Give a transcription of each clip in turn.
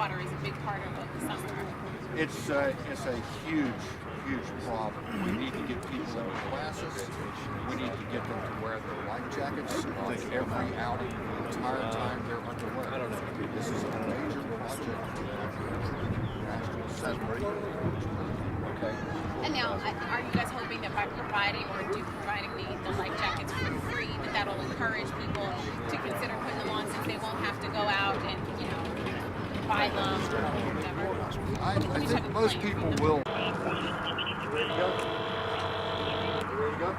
water is a big part of the summer. It's a huge problem. We need to get people into classes. We need to get them to wear their life jackets on every outing the entire time they're underway. This is a major project to national assessment. Okay. And now, are you guys hoping that by providing the life jackets for free, that'll encourage people to consider putting them on, since they won't have to go out and buy them or whatever? I think most people will. Ready to go? You ready to go?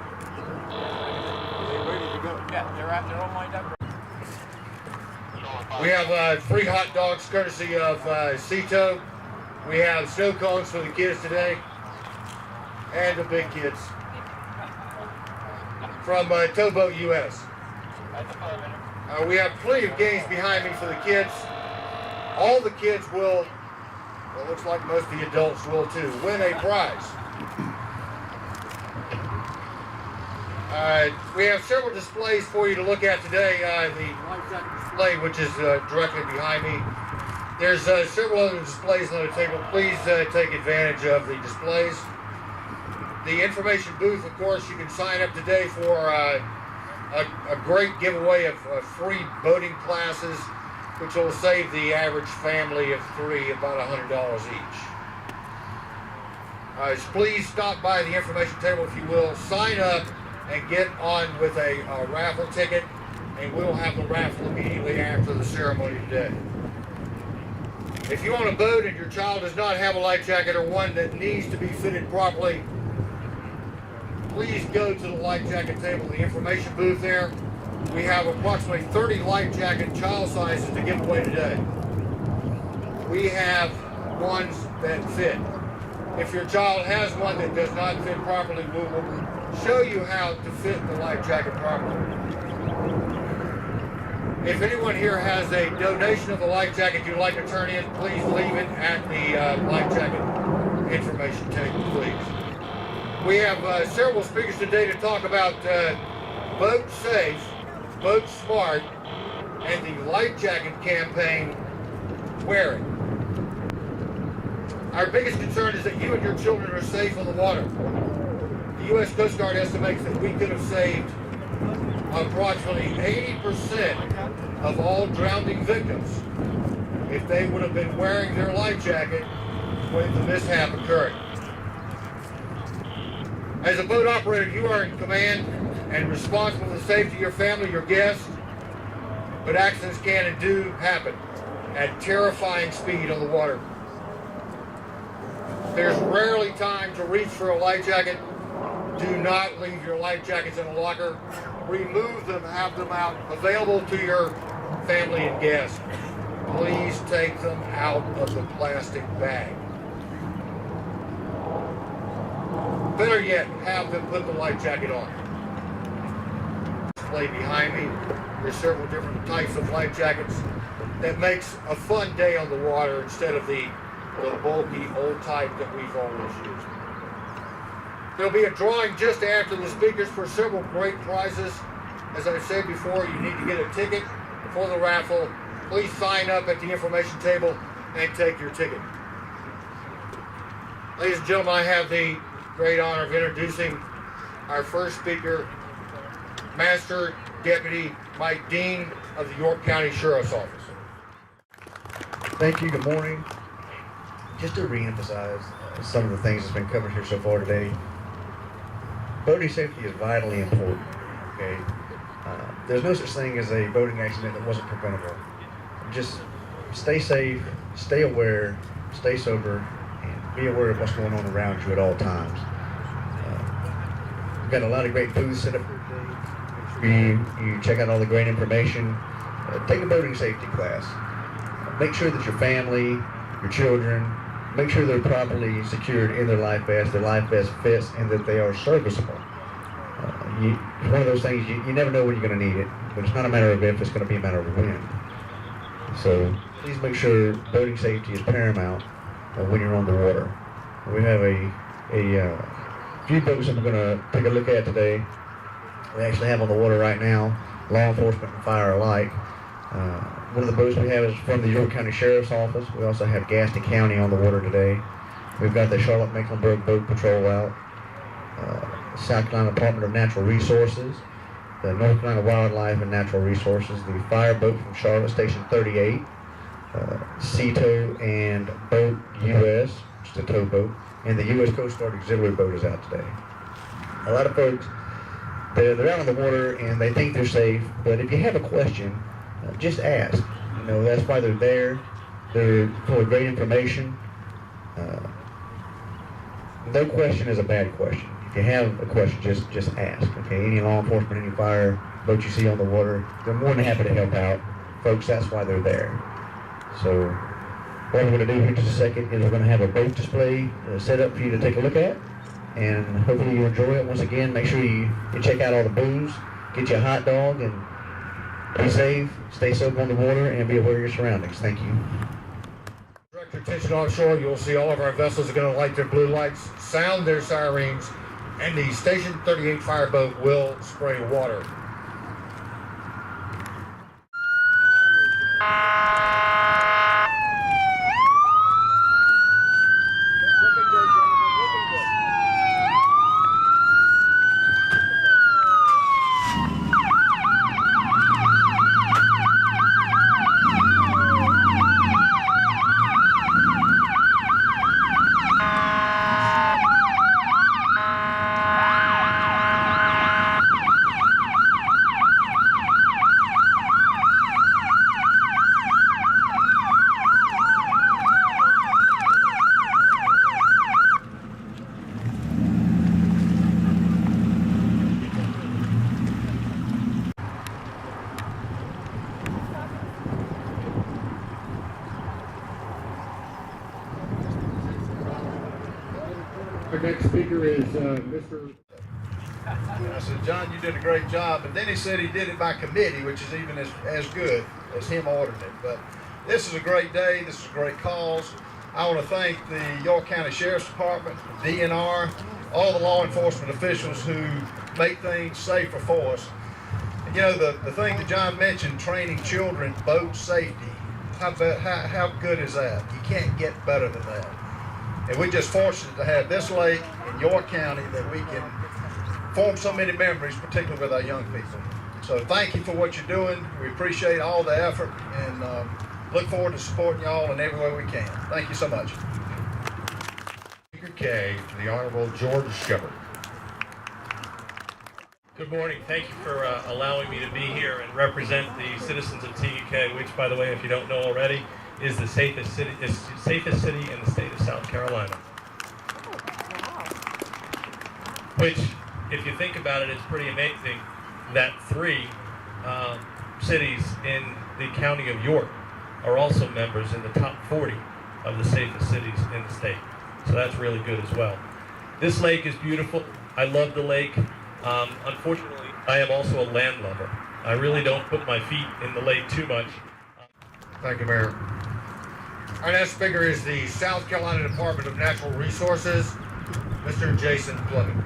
Are they ready to go? Yeah, they're all lined up. We have free hot dogs courtesy of Cito. We have snow cones for the kids today and the big kids from Towboat US. We have plenty of games behind me for the kids. All the kids will, well, it looks like most of the adults will too, win a prize. We have several displays for you to look at today. The life jacket display, which is directly behind me. There's several other displays on the table. Please take advantage of the displays. The information booth, of course, you can sign up today for a great giveaway of free boating classes, which will save the average family of three about $100 each. So please stop by the information table if you will, sign up and get on with a raffle ticket, and we'll have the raffle immediately after the ceremony today. If you own a boat and your child does not have a life jacket or one that needs to be fitted properly, please go to the life jacket table, the information booth there. We have approximately 30 life jacket child sizes to give away today. We have ones that fit. If your child has one that does not fit properly, we will show you how to fit the life jacket properly. If anyone here has a donation of the life jacket you'd like to turn in, please leave it at the life jacket information table, please. We have several speakers today to talk about Boat Safe, Boat Smart, and the life jacket campaign, Wear It. Our biggest concern is that you and your children are safe on the water. The U.S. Coast Guard estimates that we could have saved approximately 80% of all drowning victims if they would have been wearing their life jacket when the mishap occurred. As a boat operator, you are in command and responsible for the safety of your family, your guests, but accidents can and do happen at terrifying speed on the water. There's rarely time to reach for a life jacket. Do not leave your life jackets in a locker. Remove them, have them out, available to your family and guests. Please take them out of the plastic bag. Better yet, have them put the life jacket on. Display behind me, there's several different types of life jackets that makes a fun day on the water instead of the bulky old type that we've always used. There'll be a drawing just after the speakers for several great prizes. As I said before, you need to get a ticket for the raffle. Please sign up at the information table and take your ticket. Ladies and gentlemen, I have the great honor of introducing our first speaker, Master Deputy Mike Dean of the York County Sheriff's Office. Thank you. Good morning. Just to reemphasize some of the things that's been covered here so far today, boating safety is vitally important. Okay, there's no such thing as a boating accident that wasn't preventable. Just stay safe, stay aware, stay sober, and be aware of what's going on around you at all times. We've got a lot of great booths set up for today. You check out all the great information. Take a boating safety class. Make sure that your family, your children, make sure they're properly secured in their life vest fits, and that they are serviceable. It's one of those things, you never know when you're going to need it, but it's not a matter of if, it's going to be a matter of when. So please make sure boating safety is paramount when you're on the water. We have a few boats that we're going to take a look at today. We actually have on the water right now, law enforcement and fire alike. One of the boats we have is from the York County Sheriff's Office. We also have Gaston County on the water today. We've got the Charlotte Mecklenburg Boat Patrol out, South Carolina Department of Natural Resources, the North Carolina Wildlife and Natural Resources, the fire boat from Charlotte, Station 38, Sea-Tow and Boat US, just a tow boat, and the U.S. Coast Guard Auxiliary boat is out today. A lot of folks, they're out on the water and they think they're safe, but if you have a question, just ask. You know, that's why they're there. They're full of great information. No question is a bad question. If you have a question, just ask. Okay, any law enforcement, any fire boat you see on the water, they're more than happy to help out. Folks, that's why they're there. So what we're going to do here in just a second is we're going to have a boat display set up for you to take a look at, and hopefully you enjoy it. Once again, make sure you check out all the booths, get you a hot dog, and be safe, stay sober on the water, and be aware of your surroundings. Thank you. Direct your attention offshore. You'll see all of our vessels are going to light their blue lights, sound their sirens, and the Station 38 fireboat will spray water. Our next speaker is Mr. I said, John, you did a great job. And then he said he did it by committee, which is even as good as him ordering it. But this is a great day. This is a great cause. I want to thank the York County Sheriff's Department, DNR, all the law enforcement officials who make things safer for us. And, you know, the thing that John mentioned, training children, boat safety, how good is that? You can't get better than that. And we're just fortunate to have this lake in York County that we can form so many memories, particularly with our young people. So thank you for what you're doing. We appreciate all the effort and look forward to supporting y'all in every way we can. Thank you so much. Speaker K, the Honorable George Shepard. Good morning. Thank you for allowing me to be here and represent the citizens of TUK, which, by the way, if you don't know already, is the safest city in the state of South Carolina. Which, if you think about it, it's pretty amazing that 3 cities in the county of York are also members in the top 40 of the safest cities in the state. So that's really good as well. This lake is beautiful. I love the lake. Unfortunately, I am also a landlubber. I really don't put my feet in the lake too much. Thank you, Mayor. Our next speaker is the South Carolina Department of Natural Resources, Mr. Jason Clemens.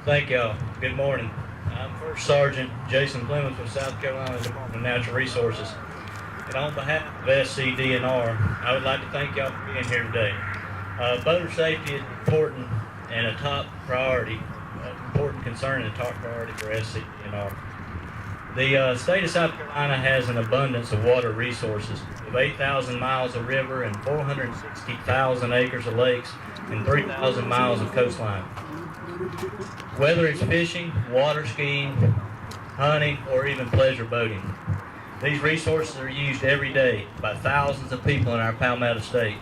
Thank y'all. Good morning. I'm First Sergeant Jason Clemens with South Carolina Department of Natural Resources. And on behalf of SCDNR, I would like to thank y'all for being here today. Boater safety is important and a top priority, important concern and a top priority for SCDNR. The state of South Carolina has an abundance of water resources, with 8,000 miles of river and 460,000 acres of lakes and 3,000 miles of coastline. Whether it's fishing, water skiing, hunting, or even pleasure boating, these resources are used every day by thousands of people in our Palmetto State.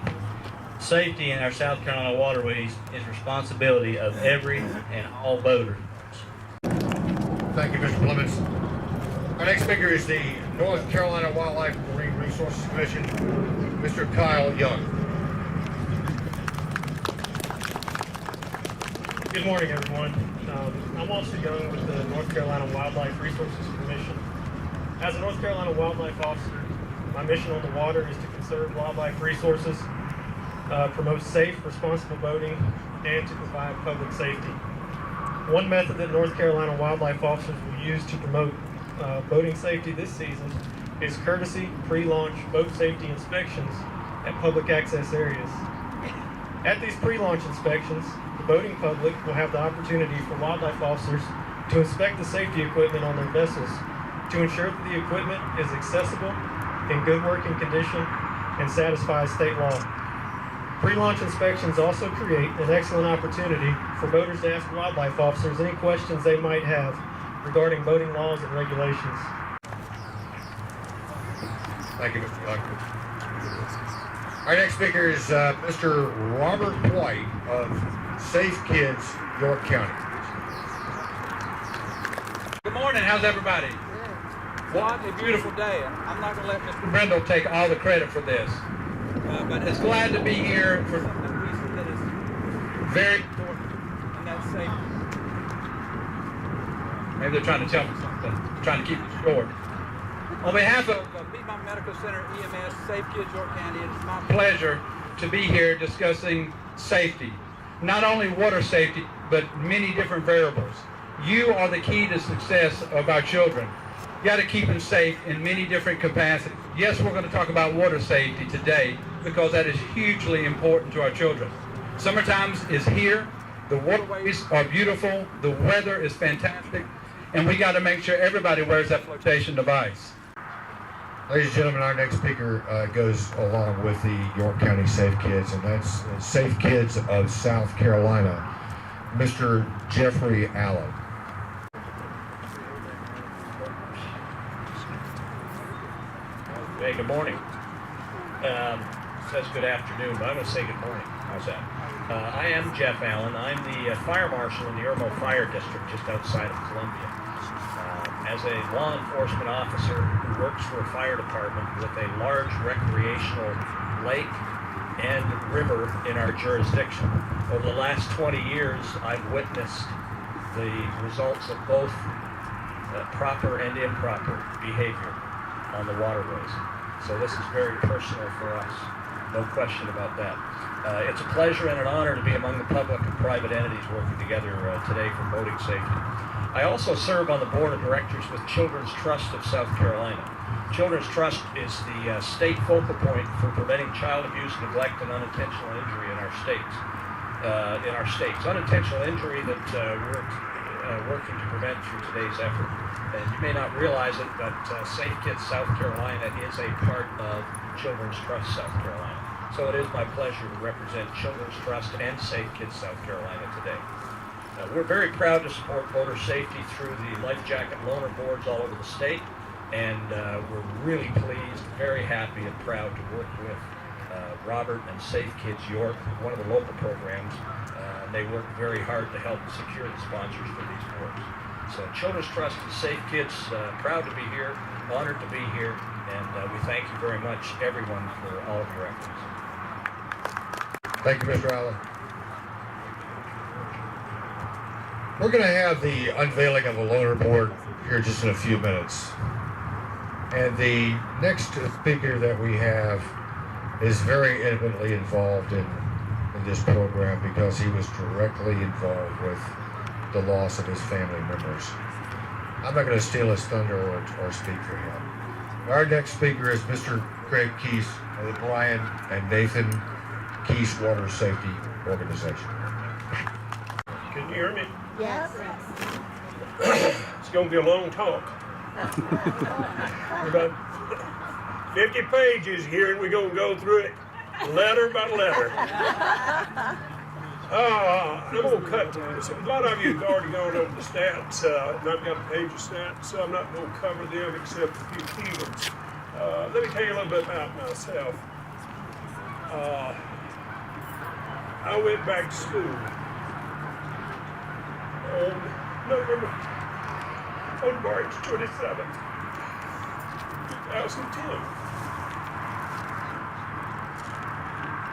Safety in our South Carolina waterways is responsibility of every and all boaters. Thank you, Mr. Clemens. Our next speaker is the North Carolina Wildlife and Marine Resources Commission, Mr. Kyle Young. Good morning, everyone. I'm also Young with the North Carolina Wildlife Resources Commission. As a North Carolina wildlife officer, my mission on the water is to conserve wildlife resources, promote safe, responsible boating, and to provide public safety. One method that North Carolina wildlife officers will use to promote boating safety this season is courtesy pre-launch boat safety inspections at public access areas. At these pre-launch inspections, the boating public will have the opportunity for wildlife officers to inspect the safety equipment on their vessels to ensure that the equipment is accessible, in good working condition, and satisfies state law. Pre-launch inspections also create an excellent opportunity for boaters to ask wildlife officers any questions they might have regarding boating laws and regulations. Thank you, Mr. Young. Our next speaker is Mr. Robert White of Safe Kids, York County. Good morning. How's everybody? What a beautiful day. I'm not going to let Mr. Brindle take all the credit for this, but it's glad to be here for something recent that is very important, and that's safety. Maybe they're trying to tell me something. I'm trying to keep it short. On behalf of Piedmont Medical Center EMS, Safe Kids York County, it is my pleasure to be here discussing safety. Not only water safety, but many different variables. You are the key to success of our children. You got to keep them safe in many different capacities. Yes, we're going to talk about water safety today because that is hugely important to our children. Summertime is here. The waterways are beautiful. The weather is fantastic. And we got to make sure everybody wears that flotation device. Ladies and gentlemen, our next speaker goes along with the York County Safe Kids, and that's Safe Kids of South Carolina, Mr. Jeffrey Allen. Hey, good morning. Says good afternoon, but I'm going to say good morning. How's that? I am Jeff Allen. I'm the fire marshal in the Irmo Fire District just outside of Columbia. As a law enforcement officer who works for a fire department with a large recreational lake and river in our jurisdiction, over the last 20 years, I've witnessed the results of both proper and improper behavior on the waterways. So this is very personal for us, no question about that. It's a pleasure and an honor to be among the public and private entities working together today for boating safety. I also serve on the board of directors with Children's Trust of South Carolina. Children's Trust is the state focal point for preventing child abuse, neglect, and unintentional injury in our states. Unintentional injury that we're working to prevent through today's effort. And you may not realize it, but Safe Kids South Carolina is a part of Children's Trust South Carolina. So it is my pleasure to represent Children's Trust and Safe Kids South Carolina today. We're very proud to support boater safety through the life jacket loaner boards all over the state, and we're really pleased, very happy and proud to work with Robert and Safe Kids York, one of the local programs. They work very hard to help secure the sponsors for these boards. So Children's Trust and Safe Kids, proud to be here, honored to be here, and we thank you very much, everyone, for all of your efforts. Thank you, Mr. Allen. We're going to have the unveiling of a loaner board here just in a few minutes. And the next speaker that we have is very intimately involved in this program because he was directly involved with the loss of his family members. I'm not going to steal his thunder or speak for him. Our next speaker is Mr. Craig Keese of the Brian and Nathan Keese Water Safety Organization. Can you hear me? Yes. It's going to be a long talk. About 50 pages here, and we're going to go through it letter by letter. I'm going to cut this. A lot of you have already gone over the stats, and I've got a page of stats, so I'm not going to cover them except a few key ones. Let me tell you a little bit about myself. I went back to school on March 27th, 2010.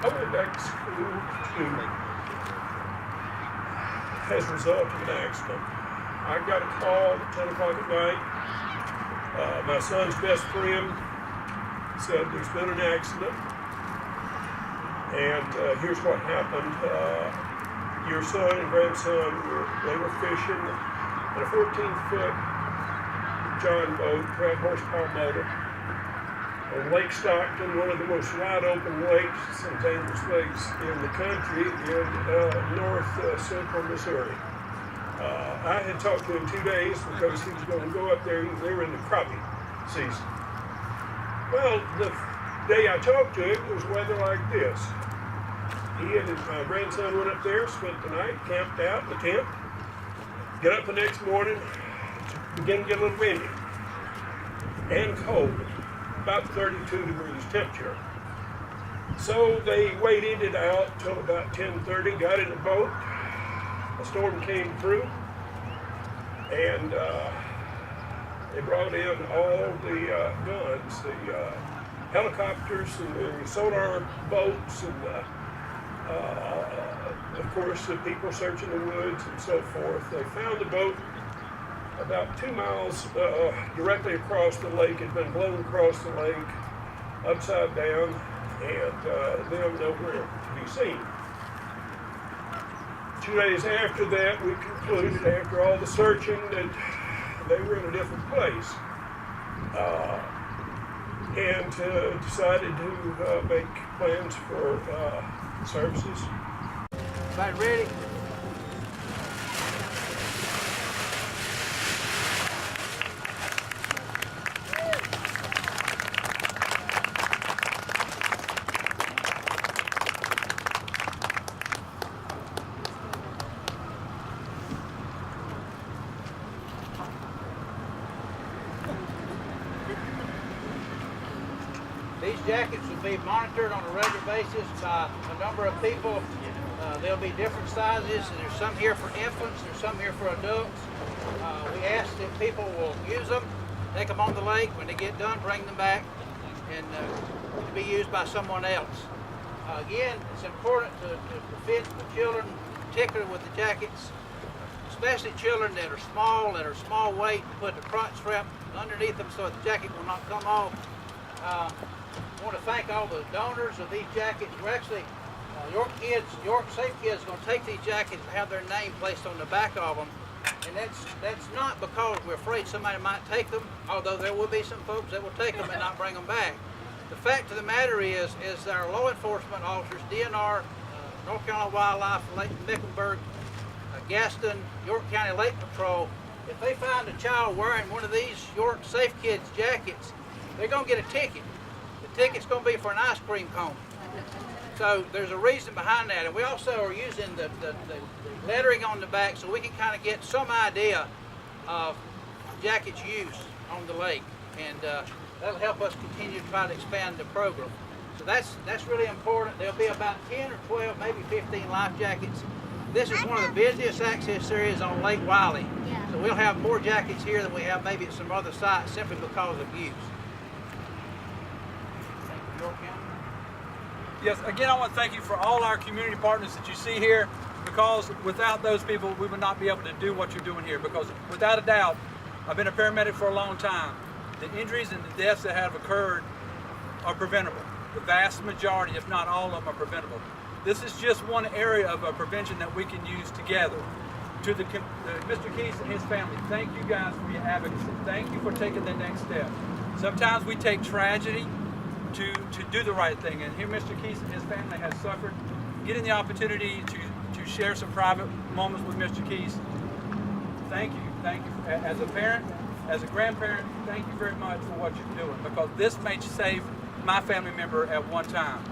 I went back to school as a result of an accident. I got a call at 10 o'clock at night. My son's best friend said there's been an accident. And here's what happened. your son and grandson they were fishing in a 14-foot John boat, 12 horsepower motor, on Lake Stockton, one of the most wide open lakes, some dangerous lakes in the country in north central Missouri. I had talked to him 2 days because he was going to go up there. They were in the crappie season. Well, the day I talked to him, it was weather like this. He and his grandson went up there, spent the night, camped out in the tent, get up the next morning, begin to get a little windy and cold, about 32 degrees temperature. So they waited it out till about 10:30, got in the boat. A storm came through, and they brought in all the guns, the helicopters and the sonar boats, and of course the people searching the woods and so forth. They found the boat about 2 miles directly across the lake. It had been blown across the lake upside down, and them nowhere to be seen. 2 days after that, we concluded, after all the searching, that they were in a different place, and decided to make plans for services. Everybody ready? These jackets will be monitored on a regular basis by a number of people. There'll be different sizes. There's some here for infants, there's some here for adults. We ask that people will use them, take them on the lake. When they get done, bring them back and to be used by someone else. Again, it's important to fit the children, particularly with the jackets, especially children that are small weight, put the crotch strap underneath them so that the jacket will not come off. I want to thank all the donors of these jackets. We're actually, York Safe Kids is going to take these jackets and have their name placed on the back of them. And that's not because we're afraid somebody might take them, although there will be some folks that will take them and not bring them back. The fact of the matter is our law enforcement officers, DNR, North Carolina Wildlife, Lake Mecklenburg, Gaston, York County Lake Patrol, if they find a child wearing one of these York Safe Kids jackets, they're going to get a ticket. The ticket's going to be for an ice cream cone. So there's a reason behind that. And we also are using the lettering on the back so we can kind of get some idea of jackets' use on the lake. And that'll help us continue to try to expand the program. So that's really important. There'll be about 10 or 12, maybe 15 life jackets. This is one of the busiest access areas on Lake Wylie. So we'll have more jackets here than we have maybe at some other sites simply because of use. Yes, again, I want to thank you for all our community partners that you see here, because without those people, we would not be able to do what you're doing here, because without a doubt, I've been a paramedic for a long time. The injuries and the deaths that have occurred are preventable. The vast majority, if not all of them, are preventable. This is just one area of prevention that we can use together. To Mr. Keese and his family, thank you guys for your advocacy. Thank you for taking the next step. Sometimes we take tragedy to do the right thing, and here Mr. Keese and his family has suffered. Getting the opportunity to share some private moments with Mr. Keese, thank you. As a parent, as a grandparent, thank you very much for what you're doing, because this may save my family member at one time.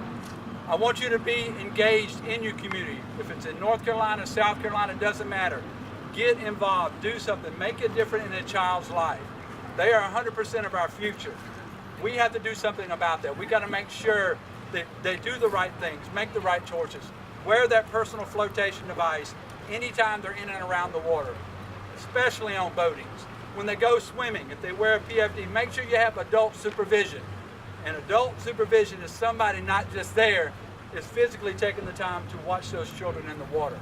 I want you to be engaged in your community. If it's in North Carolina, South Carolina, it doesn't matter. Get involved, do something, make a difference in a child's life. They are 100% of our future. We have to do something about that. We got to make sure that they do the right things, make the right choices, wear that personal flotation device anytime they're in and around the water, especially on boatings. When they go swimming, if they wear a PFD, make sure you have adult supervision. And adult supervision is somebody not just there, is physically taking the time to watch those children in the water.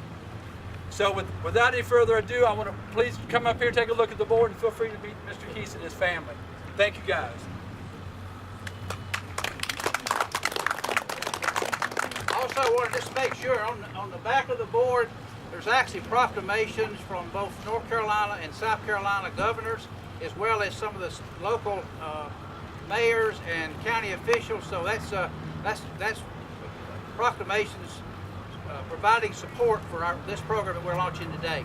So without any further ado, I want to please come up here, take a look at the board, and feel free to meet Mr. Keese and his family. Thank you, guys. Also, I want to just make sure on the back of the board, There's actually proclamations from both North Carolina and South Carolina governors, as well as some of the local mayors and county officials. So that's proclamations providing support for this program that we're launching today.